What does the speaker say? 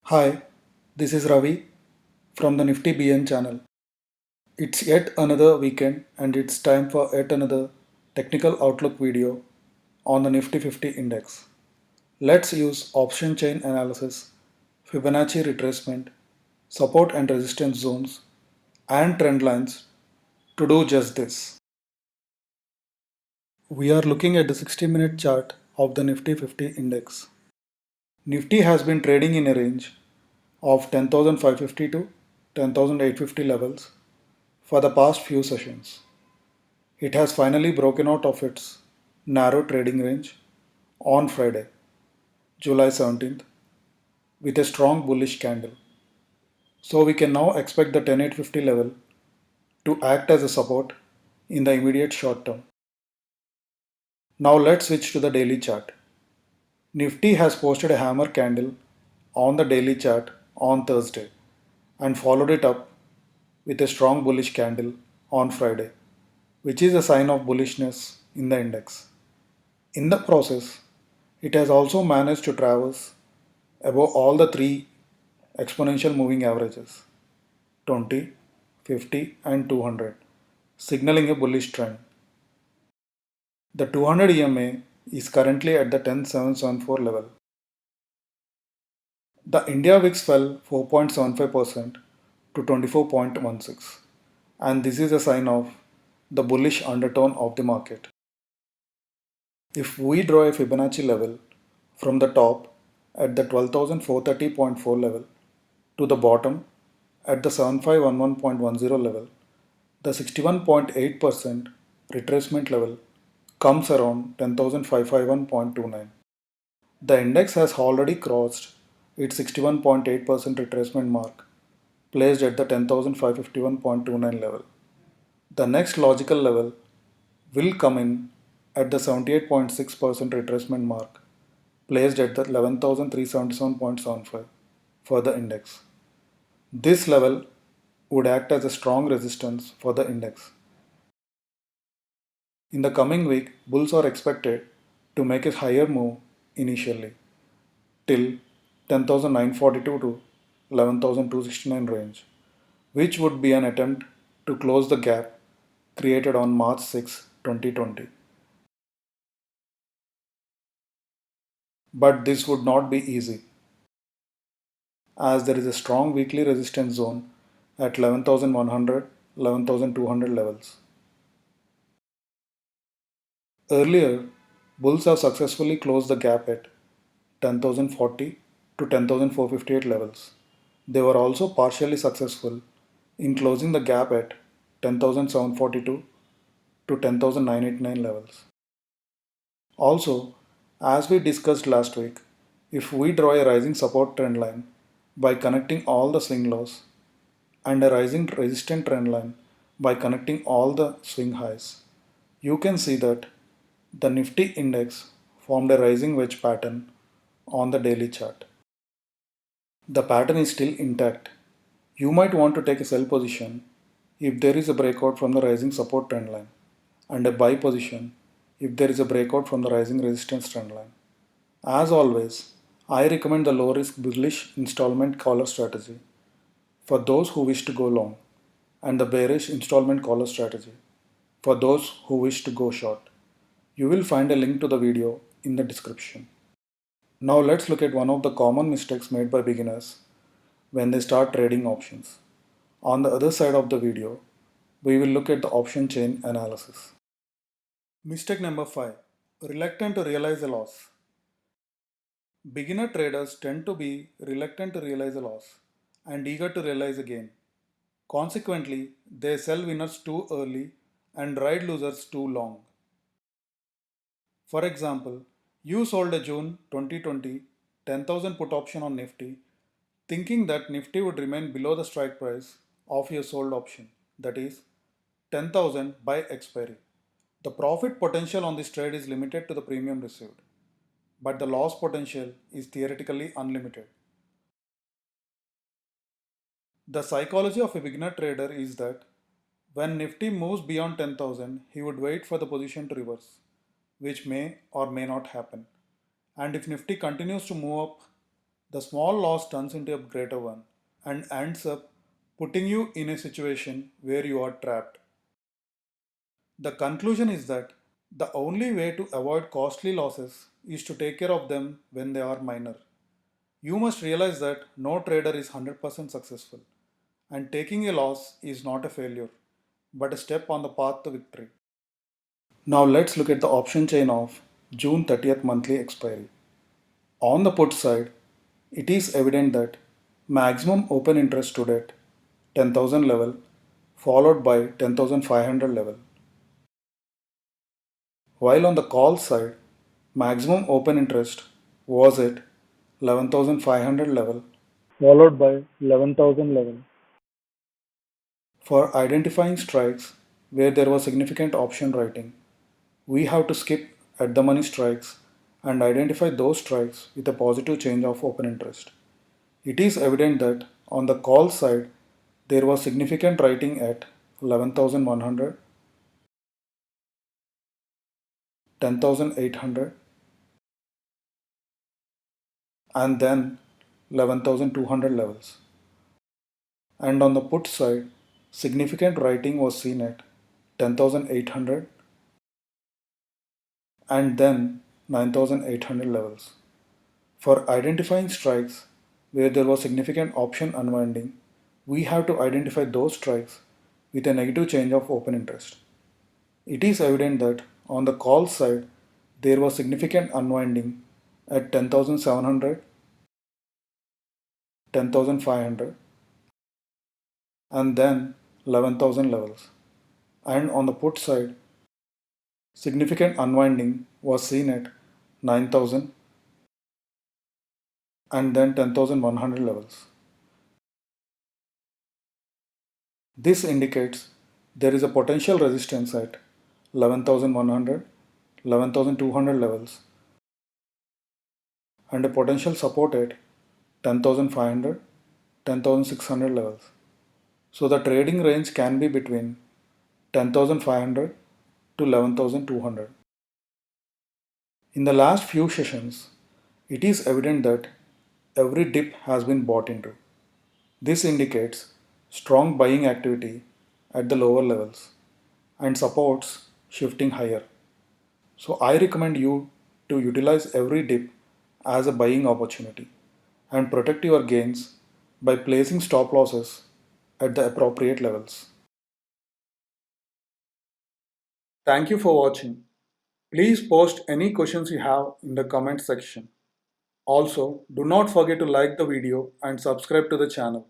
Hi, this is Ravi from the Nifty BN channel. It's yet another weekend and it's time for yet another technical outlook video on the Nifty 50 index. Let's use option chain analysis, Fibonacci retracement, support and resistance zones, and trend lines to do just this. We are looking at the 60-minute chart of the Nifty 50 index. Nifty has been trading in a range of 10,550 to 10,850 levels for the past few sessions. It has finally broken out of its narrow trading range on Friday, July 17th, with a strong bullish candle. So we can now expect the 10850 level to act as a support in the immediate short term. Now let's switch to the daily chart. Nifty has posted a hammer candle on the daily chart on Thursday and followed it up with a strong bullish candle on Friday, which is a sign of bullishness in the index. In the process, it has also managed to traverse above all the three exponential moving averages 20, 50, and 200, signaling a bullish trend. The 200 EMA is currently at the 10774 level. The India VIX fell 4.75% to 24.16, and this is a sign of the bullish undertone of the market. If we draw a Fibonacci level from the top at the 12,430.4 level to the bottom at the 7511.10 level, the 61.8% retracement level comes around 10,551.29. The index has already crossed its 61.8% retracement mark, placed at the 10,551.29 level. The next logical level will come in at the 78.6% retracement mark, placed at the 11,377.75 for the index. This level would act as a strong resistance for the index. In the coming week, bulls are expected to make a higher move initially till 10,942 to 11,269 range, which would be an attempt to close the gap created on March 6, 2020. But this would not be easy, as there is a strong weekly resistance zone at 11,100, 11,200 levels. Earlier, bulls have successfully closed the gap at 10,040 to 10,458 levels. They were also partially successful in closing the gap at 10,742 to 10,989 levels. Also, as we discussed last week, if we draw a rising support trend line by connecting all the swing lows and a rising resistance trend line by connecting all the swing highs, you can see that the Nifty index formed a rising wedge pattern on the daily chart. The pattern is still intact. You might want to take a sell position if there is a breakout from the rising support trend line and a buy position if there is a breakout from the rising resistance trend line. As always, I recommend the low risk bullish installment collar strategy for those who wish to go long and the bearish installment collar strategy for those who wish to go short. You will find a link to the video in the description. Now let's look at one of the common mistakes made by beginners when they start trading options. On the other side of the video, we will look at the option chain analysis. Mistake number 5. Reluctant to realize a loss. Beginner traders tend to be reluctant to realize a loss and eager to realize a gain. Consequently, they sell winners too early and ride losers too long. For example, you sold a June 2020 10,000 put option on Nifty thinking that Nifty would remain below the strike price of your sold option, that is 10,000 by expiry. The profit potential on this trade is limited to the premium received, but the loss potential is theoretically unlimited. The psychology of a beginner trader is that when Nifty moves beyond 10,000, he would wait for the position to reverse, which may or may not happen. And if Nifty continues to move up The small loss turns into a greater one and ends up putting you in a situation where you are trapped. The conclusion is that the only way to avoid costly losses is to take care of them when they are minor. You must realize that no trader is 100% successful, and taking a loss is not a failure, but a step on the path to victory. Now let's look at the option chain of June 30th monthly expiry. On the put side, it is evident that maximum open interest stood at 10,000 level, followed by 10,500 level. While on the call side, maximum open interest was at 11,500 level, followed by 11,000 level. For identifying strikes where there was significant option writing, we have to skip at the money strikes and identify those strikes with a positive change of open interest. It is evident that on the call side, there was significant writing at 11,100, 10,800, and then 11,200 levels. And on the put side, significant writing was seen at 10,800 and then 9,800 levels. For identifying strikes where there was significant option unwinding, we have to identify those strikes with a negative change of open interest. It is evident that on the call side, there was significant unwinding at 10,700, 10,500, and then 11,000 levels. And on the put side, significant unwinding was seen at 9,000 and then 10,100 levels. This indicates there is a potential resistance at 11,100, 11,200 levels and a potential support at 10,500, 10,600 levels. So the trading range can be between 10,500 to 11,200. In the last few sessions, it is evident that every dip has been bought into. This indicates strong buying activity at the lower levels and supports shifting higher. So I recommend you to utilize every dip as a buying opportunity and protect your gains by placing stop losses at the appropriate levels. Thank you for watching. Please post any questions you have in the comment section. Also, do not forget to like the video and subscribe to the channel.